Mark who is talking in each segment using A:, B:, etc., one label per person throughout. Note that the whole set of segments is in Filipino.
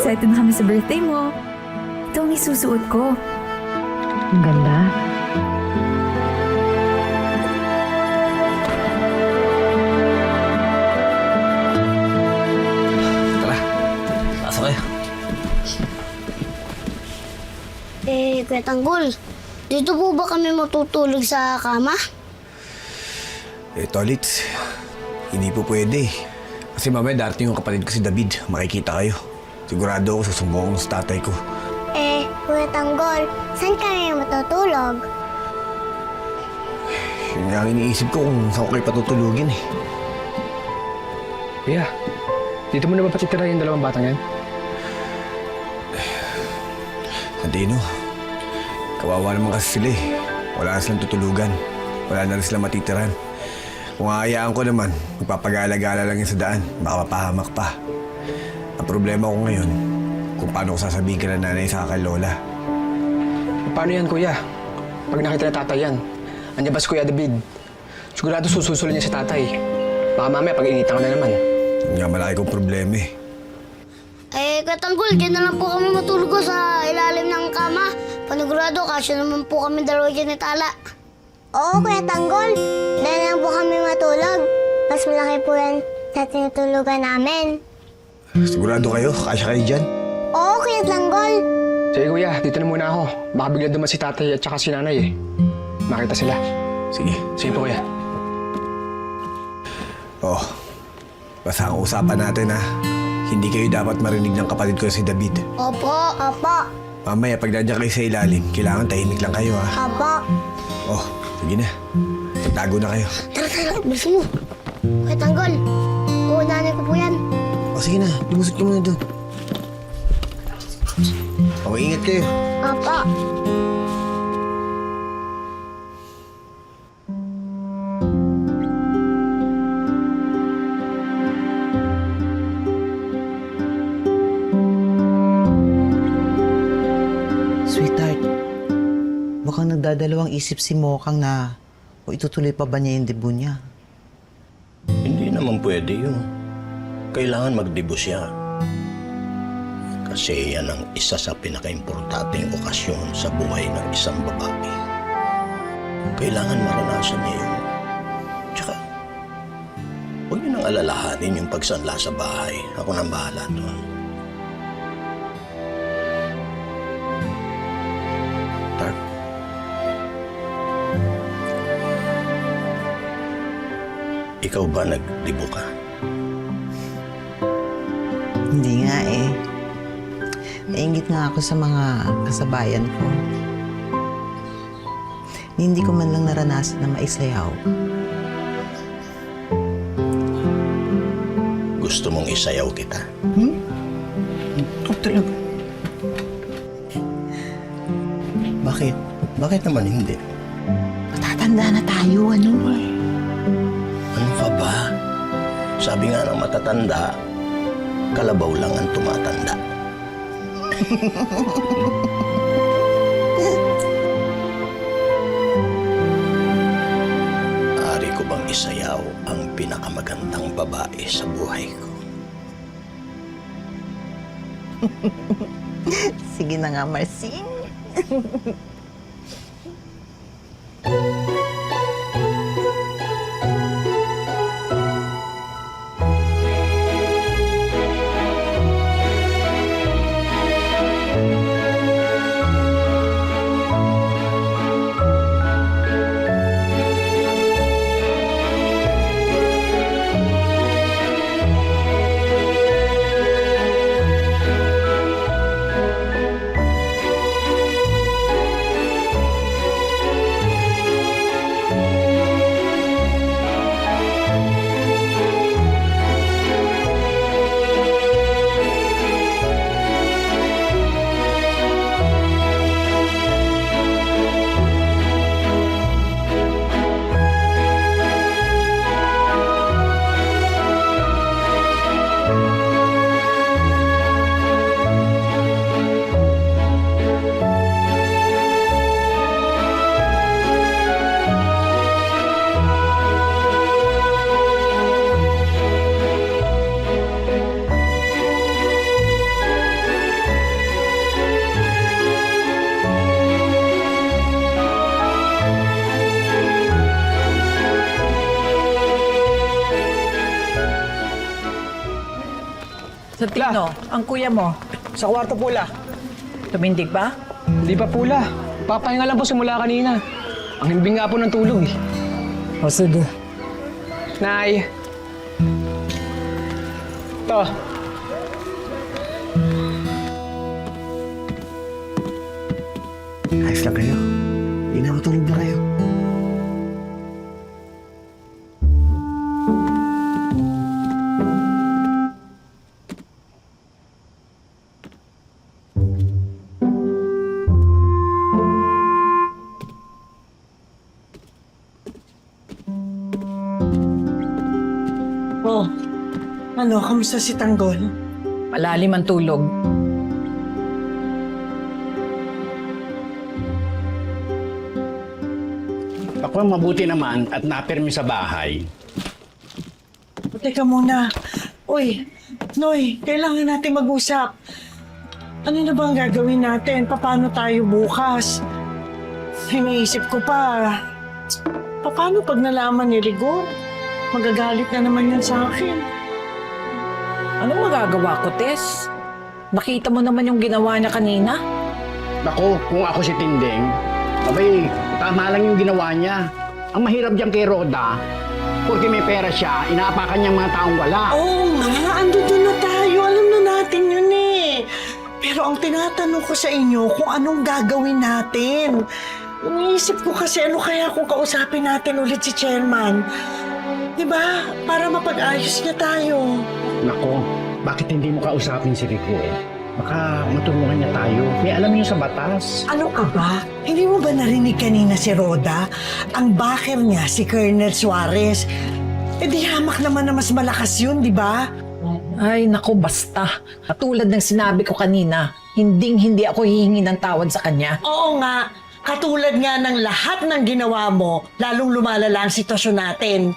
A: excited na kami sa birthday mo. Ito ang isusuot ko.
B: Ang ganda.
C: Tara, pasok kayo.
D: Kuya Tanggol, dito po ba kami matutulog sa kama?
E: Tolits, hindi po pwede. Kasi mamaya darating yung kapatid ko si David. Makikita kayo. Sigurado ako susumbong sa tatay ko.
D: Kuya Tanggol, saan kami matutulog?
E: Yun nga ang iniisip ko kung saan ko kayo patutulugin eh.
F: Kuya, dito mo na ba patitira yung dalawang batang yan?
E: Santino, kawawa naman kasi sila eh. Wala na silang tutulugan. Wala na rin silang matitiran. Kung aayaan ko naman, magpapagala-gala lang yun sa daan. Baka mapahamak pa. Ang problema ko ngayon, kung paano ko sasabihin ka na nanay sa kay Lola.
F: Paano yan, kuya? Pag nakita na tatay yan, andiyan ba si Kuya David? Sigurado sususulin niya si tatay. Baka mamaya pag-initan ka na naman.
E: Yun nga malaki kong problema eh.
D: Kuya Tanggol, dyan na lang po kami matulog sa ilalim ng kama. Panigurado, kasya naman po kami dalawa dyan ni Tala. Oo, Kuya Tanggol. Dyan na lang po kami matulog. Mas malaki po yan sa tinutulugan namin.
E: Sigurado kayo? Kasya kayo dyan?
D: Oo, Kuya Tanggol.
F: Sige, kuya, dito na muna ako. Baka bigla duman si tatay at saka si nanay eh. Makita sila.
E: Sige.
F: Sige po, kuya.
E: Oh, basta ang usapan natin ha. Hindi kayo dapat marinig ng kapatid ko si David.
D: Opo. Opo.
E: Mamaya pag nandiyan kayo sa ilalim, kailangan tahimik lang kayo ha.
D: Opo.
E: Oh, sige na. Tagtago na kayo.
D: Tara, bilisan mo. Kuya Tanggol, uunahin ko po yan.
E: Oh, sige na. Lumusot ka muna doon. Oh, ingat kayo.
D: Opo.
G: Sweetheart, mukhang nagdadalawang isip si Mokang na o itutuloy pa ba niya yung debut niya.
C: Hindi naman pwede yun. Kailangan magdebo siya. Kasi yan ang isa sa pinaka-importanteng okasyon sa buhay ng isang babae. Kailangan maranasan niya yun. Tsaka, huwag niyo nang alalahanin yung pagsanla sa bahay. Ako nang bahala doon. Tarp. Ikaw ba nagdibo ka?
G: Hindi nga eh. Nainggit nga ako sa mga kasabayan ko. Hindi ko man lang naranasan na maisayaw.
C: Gusto mong isayaw kita?
G: Oh, talaga?
C: Bakit? Bakit naman hindi?
G: Matatanda na tayo, ano?
C: Ano ka ba? Sabi nga ng matatanda, kalabaw lang ang tumatanda. Ari ko bang isayaw ang pinakamagandang babae sa buhay ko?
G: Sige na nga, Marcin.
H: Sa Tino, ang kuya mo,
F: Sa kwarto pula.
H: tumindig ba?
F: Hindi pa pula. Papahinga lang po simula kanina. Ang himbing nga po ng tulog eh.
H: O sige.
F: Nay! To.
E: Ayos lang kayo. Hindi na matulog na kayo.
I: Oh, ano, kamusta si Tanggol?
H: Malalim ang tulog.
J: Ako mabuti naman at napirmi sa bahay.
I: Teka muna. Uy, Noy, kailangan natin mag-usap. Ano na bang gagawin natin? Paano tayo bukas? Iniisip ko pa, paano pag nalaman ni Rigor? Magagalit na naman yan sa akin.
H: Anong magagawa ko, Tess? Nakita mo naman yung ginawa niya kanina?
J: Naku, kung ako si Tinding, abay, tama lang yung ginawa niya. Ang mahirap dyan kay Roda, porque may pera siya, inaapakan niyang mga taong wala.
I: Oo nga, ando doon na tayo. Alam na natin yun eh. Pero ang tinatanong ko sa inyo kung anong gagawin natin. Iniisip ko kasi ano kaya kung kausapin natin ulit si Chairman. Diba? Para mapag-ayos niya tayo.
J: Naku, bakit hindi mo kausapin si Rico? Baka matulungan niya tayo. May alam niyo sa batas.
I: Ano ka ba? Hindi mo ba narinig kanina si Roda? Ang backer niya, si Colonel Suarez. Eh di hamak naman na mas malakas yun, di ba?
H: Ay, naku, basta. Katulad ng sinabi ko kanina, hindi ako hihingi ng tawad sa kanya.
I: Oo nga. Katulad nga ng lahat ng ginawa mo, lalong lumalala ang sitwasyon natin.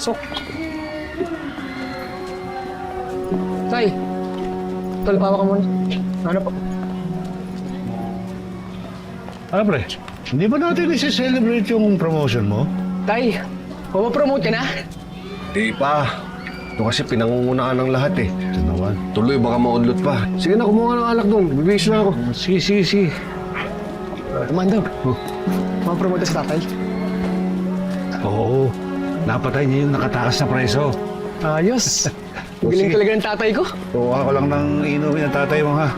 F: So. Tay! Tol, pawa ka muna. Ano po?
K: Ano pre? Hindi ba natin isi-celebrate yung promotion mo?
F: Tay, pumapromote ka na?
E: Di pa. Ito kasi pinangungunaan ng lahat eh.
K: Ito naman.
E: Tuloy, baka maudlot pa. Sige na, kumuha ka ng alak doon. Bibihis na ako.
K: Sige.
F: Commander, pumapromote sa tatay.
K: Oo. Napatay niya yung nakatakas na preso.
F: Ayos. Galing talaga ng tatay ko.
K: Tuwa ko lang ng inumin ng tatay mo ha.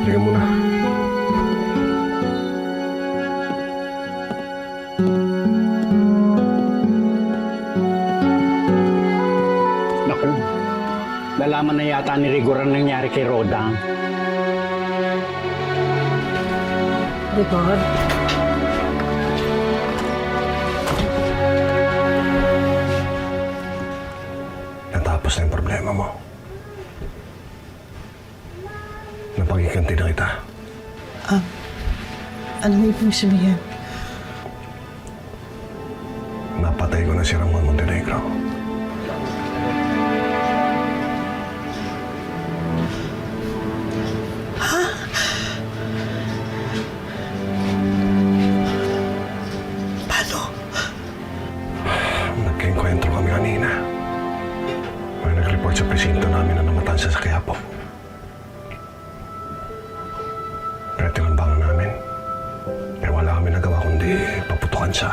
E: Sige muna.
J: Naku, nalaman na yata ni Rigor ang nangyari kay Roda.
H: Rigor?
E: Natapos na yung problema mo. Napagiganti na kita.
I: Ano mo ibig sabihin?
E: Napatay ko na si Ramon Montenegro.
I: Paano?
E: Nagkienkwentro kami kanina. May nag-report sa presinto namin na namatan siya sa Quiapo. Pero tinambangan namin. Pero wala kami nagawa kundi paputukan siya.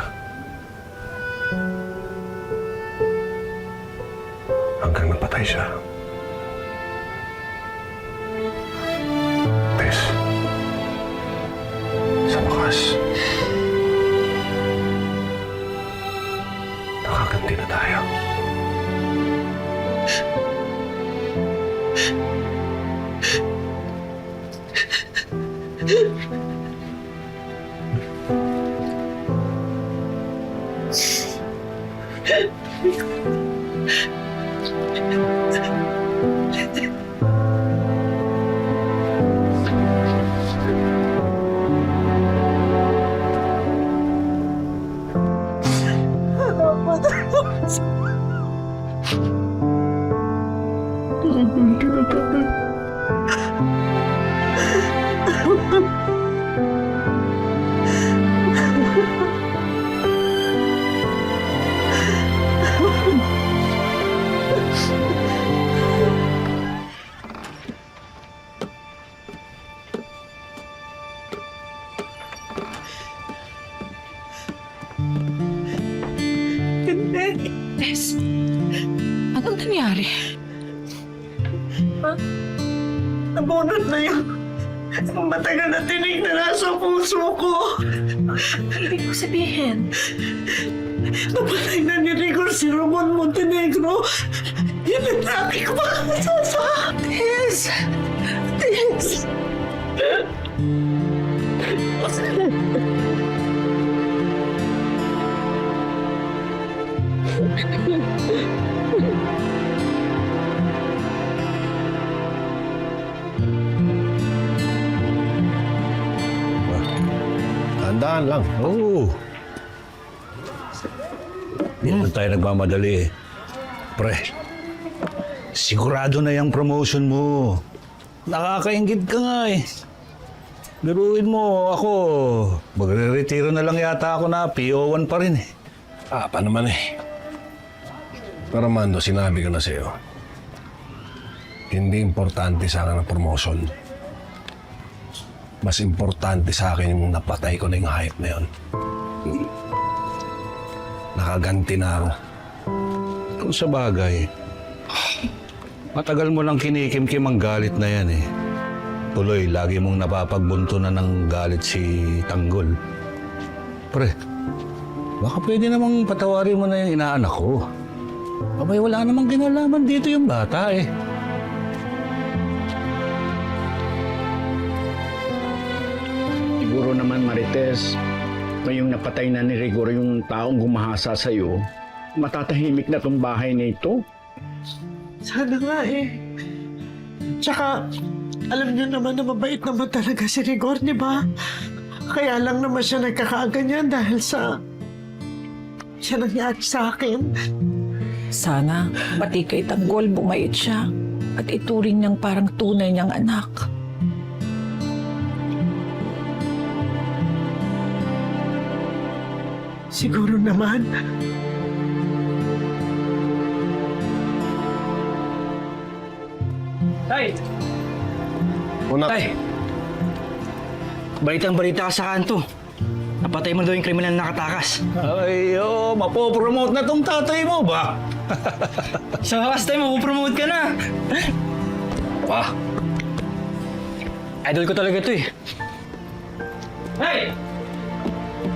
E: Hanggang napatay siya. Tess, sa wakas, nakaganti na tayo.
H: Tess, anong nangyari?
I: Nabunot na yung matagal na tinig na nasa puso ko.
H: Ibig ko sabihin,
I: Napatay na ni Rigor si Ramon Montenegro. Yan ang dami ko makakasasa. Tess! Tess!
C: Tandaan lang.
K: Oo. Hindi naman tayo nagmamadali eh. Pre, sigurado na yung promotion mo. Nakakaingit ka nga eh. Biruin mo ako. Magre-retiro na lang yata ako na PO1 pa rin eh.
C: Pa naman eh. Pero Mando, sinabi ko na sa'yo. Hindi importante sa akin ang promotion. Mas importante sa akin yung napatay ko na yung hype na yun. Nakaganti na ako.
K: Kung sa bagay, matagal mo lang kinikimkim ang galit na yan eh. Tuloy, lagi mong napapagbuntunan ng galit si Tanggol. Pre, baka pwede namang patawarin mo na yung inaanak ko. Abay, wala namang ginalaman dito yung bata eh.
J: Siguro naman, Marites, ngayong napatay na ni Rigor yung taong gumahasa sa'yo, matatahimik na tong bahay na ito.
I: Sana nga eh. Tsaka, alam niyo naman na mabait naman talaga si Rigor, di ba? Kaya lang naman siya nagkakaganyan dahil sa nangyari sa akin.
H: sana pati kay Tanggol bumait siya at ituring niyang parang tunay niyang anak.
I: Siguro naman.
F: Tay!
C: Una,
F: Tay! Balitang-balita ka sa kanto. Napatay mo daw yung kriminal na nakatakas.
K: Ay, mapopromote na tong tatay mo ba?
F: Sa wakas tayo, mapupromote ka na.
C: pa.
F: Idol ko talaga to eh. Hey!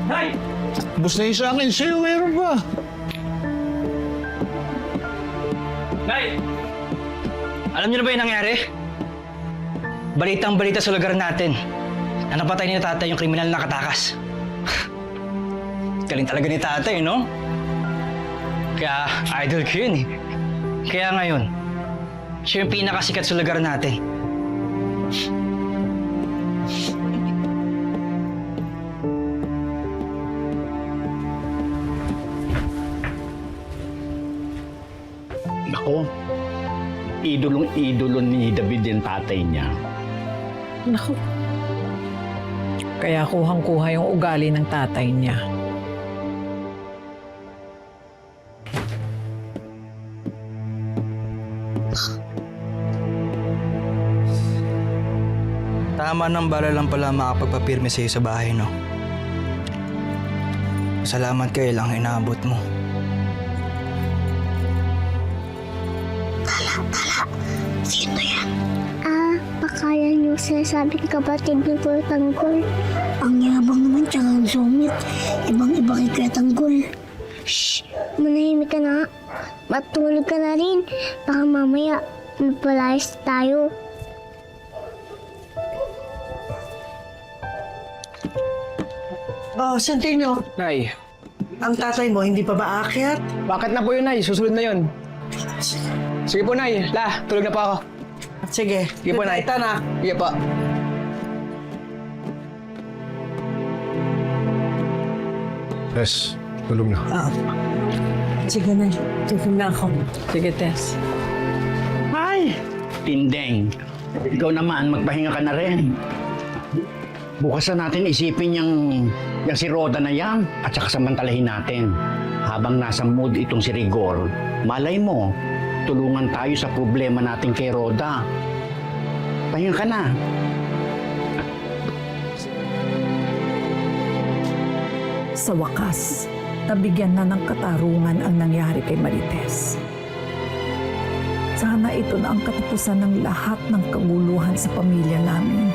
F: Hey!
K: Bus na yung sa akin sa'yo, meron ba?
F: Hey! Alam niyo na ba yung nangyari? Balitang-balita sa lugar natin na napatay ni tatay yung kriminal na nakatakas. Galing talaga ni tatay, no? Kaya idol ko yun eh. Kaya ngayon, siya yung pinakasikat sa lugar natin.
J: Ako, idolong-idolo ni David yung tatay niya.
H: Naku. Kaya kuhang-kuha yung ugali ng tatay niya.
F: Tama ng bala lang pala makapagpapirme sa'yo sa bahay, no? Salamat kayo lang inaabot mo.
D: Sino yan? Baka yan yung sinasabing kapatid ni Kuya Tanggol. Ang yabang naman tsaka ang sumit. Ibang-iba kay Kuya Tanggol. Shhh! Manahimik ka na. Matulog ka na rin. Baka mamaya mapalayas tayo.
I: Oh, Centenio,
F: Nay,
I: ang tatay mo hindi pa ba aakyat?
F: bakit na po yun, Nay? Susunod na yun. Sige po, Nay. Tulog na po ako.
I: Sige,
F: Sige po, Nay.
I: na.
F: Sige po.
C: Yes, tulog na.
I: Sige na, tulog na ako.
H: Sige, Tess.
I: Hi!
J: Tindeng. Ikaw naman, magpahinga ka na rin. Bukas na natin isipin yung si Roda na yan at saka samantalahin natin. Habang nasa mood itong si Rigor, malay mo, tulungan tayo sa problema natin kay Roda. Pahinga ka na.
H: Sa wakas, nabigyan na ng katarungan ang nangyari kay Marites. Sana ito na ang katapusan ng lahat ng kaguluhan sa pamilya namin.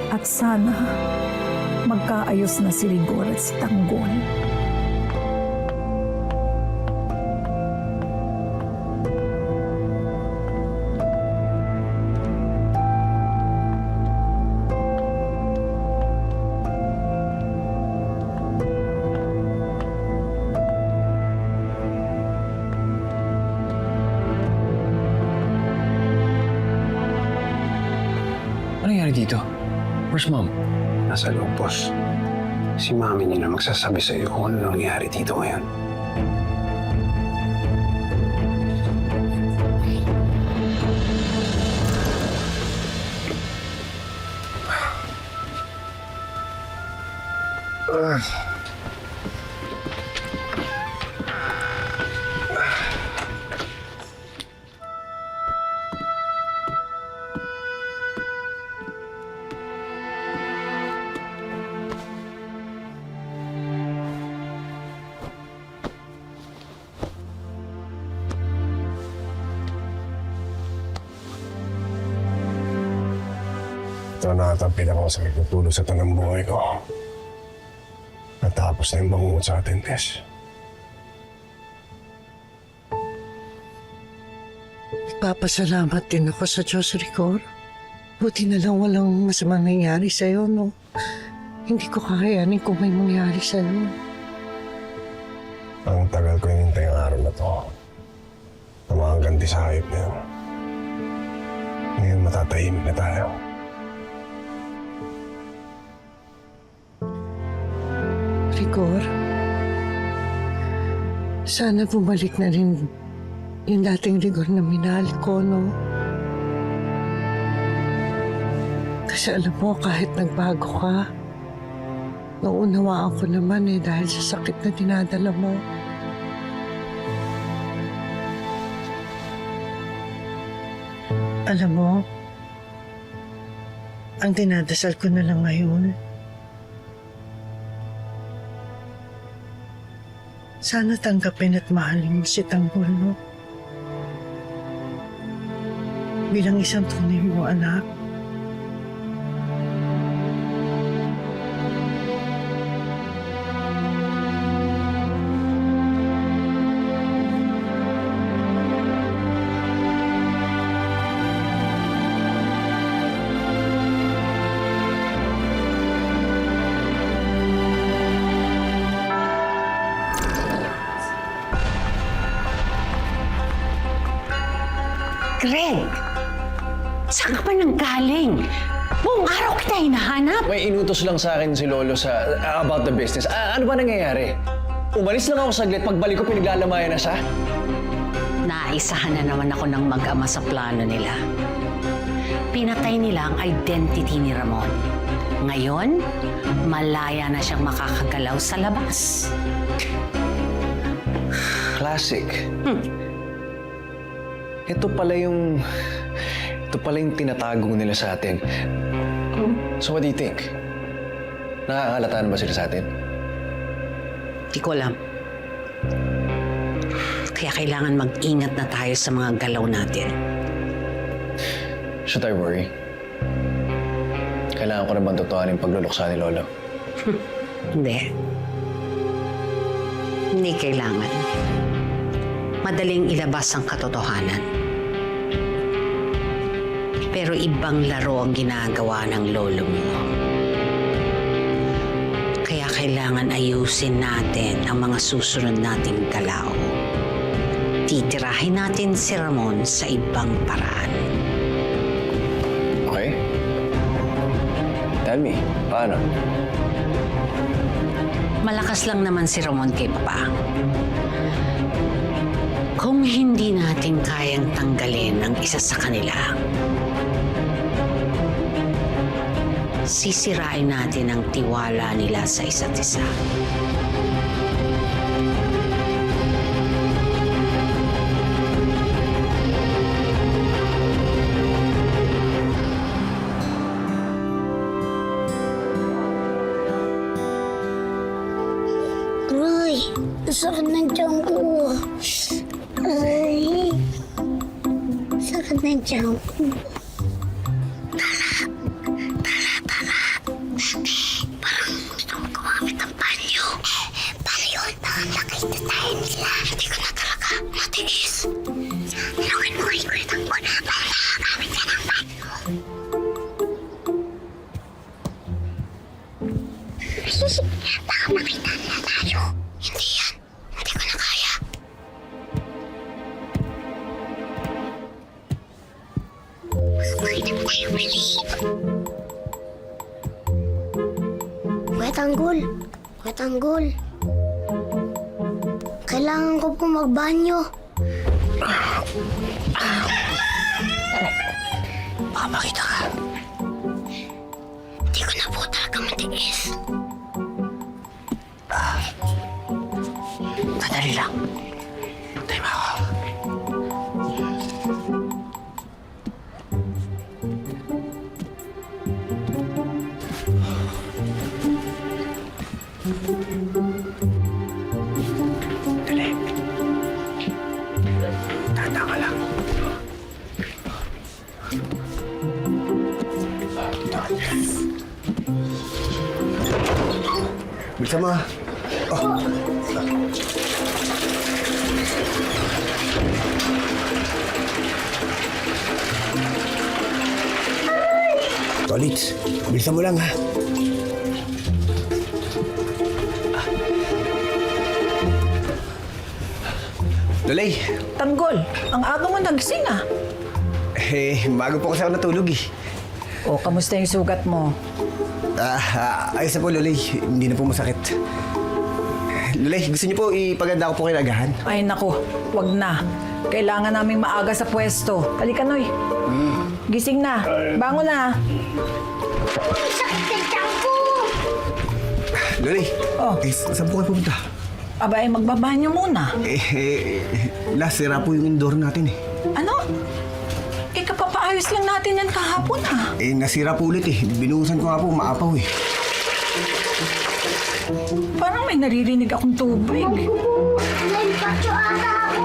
H: At sana magkaayos na si Rigor at si Tanggol.
F: Ano nangyari dito? Where's Mom?
L: Nasa loob, boss. Si Mami niya na magsasabi sa iyo kung ano nangyari dito ngayon. Ito na ata ang pinakamasakit na tulo sa tanang buhay ko. Natapos na yung bangungot sa atin, Tess.
I: Nagpapasalamat din ako sa Diyos, Rigor. Buti na lang walang masamang nangyari sa'yo, no? Hindi ko kakayanin kung may mangyari sa'yo.
L: Ang tagal ko hinintay ang araw na to. Na makangganti sa hayop na yun. Ngayon matatahimik na tayo.
I: Rigor, sana bumalik na rin yung dating Rigor na minahal ko, no? Kasi alam mo, kahit nagbago ka, naunawaan ko naman dahil sa sakit na dinadala mo. Alam mo, ang dinadasal ko na lang ngayon, sana tanggapin at mahalin mo si Tanggol, no? Bilang isang tunay mo anak.
M: Greg, saan ka pa nang galing? Buong araw kita hinahanap.
F: May inutos lang sa akin si Lolo about the business. Ano ba nangyayari? Umalis lang ako saglit. Pagbalik ko, pinaglalamayan na siya.
M: Naisahan na naman ako ng mag-ama sa plano nila. Pinatay nila ang identity ni Ramon. Ngayon, malaya na siyang makakagalaw sa labas.
F: Classic. Ito pala yung tinatago nila sa atin. So what do you think? Nakakalata na ba sila sa atin?
M: Di ko alam. Kaya kailangan mag-ingat na tayo sa mga galaw natin.
F: Should I worry? Kailangan ko na bang tutuhanin yung pagluluksa ni Lolo?
M: Hindi. Hindi kailangan. Madaling ilabas ang katotohanan. Pero ibang laro ang ginagawa ng lolo mo. Kaya kailangan ayusin natin ang mga susunod nating galaw. Titirahin natin si Ramon sa ibang paraan.
F: Okay. Tell me, paano?
M: Malakas lang naman si Ramon kay Papa. Kung hindi natin kayang tanggalin ang isa sa kanila, sisirain natin ang tiwala nila sa isa't isa.
D: Aray, sakit ng tiyan ko. Aray, sakit ng tiyan ko. Parang gusto ko gumamit ng banyo. Paano yun? Baka nakita tayo nila. Hindi ko na talaga matiis. Nilawin mo kay Kuya Tanggol para nakagamit ka ng banyo. Baka makita nila tayo. Hindi yan. Hindi ko na kaya. Makita mo tayo, Willie. Kuya Tanggol. Kuya Tanggol. Kailangan ko po magbanyo.
C: Baka makita ka.
D: Hindi ko na po talaga matiis.
C: Sandali lang. Tayo mo ako. Dali. Tanda ka lang.
E: Bilisan mo. Tolits, bilisan mo lang ha. Lolay,
H: Tanggol, ang aga mo nagising ah.
E: bago po kasi ako natulog eh.
H: O, kamusta yung sugat mo?
E: Ayos na po, Lolay. Hindi na po masakit. Lolay, gusto niyo po ipaganda ko po kay Agahan?
H: Ay naku, wag na. Kailangan naming maaga sa pwesto. Halika, Noy. Gising na. Bangon na.
D: Sakit ng tiyan ko!
E: Lolay,
H: Oh.
E: saan po kayo pupunta?
H: Aba, ay magbabanyo muna.
E: Last, sira po yung indoor natin eh.
H: Ano? Kapapaayos lang natin yan kahapon ah.
E: Nasira po ulit eh. Binuhusan ko nga po, maapaw eh.
H: Parang may naririnig akong tubig.
D: Naimpatyo ata ako.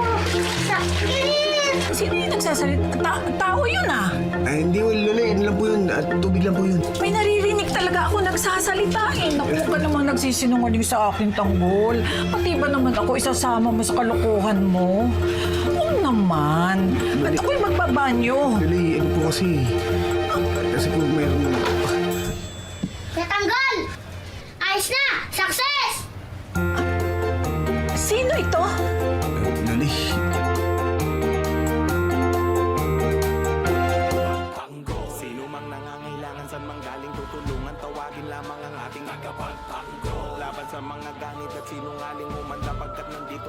D: Sakit!
H: Sino yung nagsasalita? Tao yun ah.
E: Hindi, Lolay. Ano lang po yun? Tubig lang po yun.
H: May naririnig talaga ako nagsasalita eh. Naku ka naman nagsisinungaling sa akin, Tanggol. Pati ba naman ako isasama mo sa kalokohan mo? Oo naman. At ako'y magbabanyo.
E: Lolay, ano po kasi? Kasi po mayroon...
D: Kuya Tanggol! Ayos na! Success!
H: Sino ito?
E: Lolay...
L: Sino mang nangangailangan saan mang galing tutulungan, tawagin lamang ang ating agapan. Laban sa mga ganit at sinungaling umanda pagkat nandito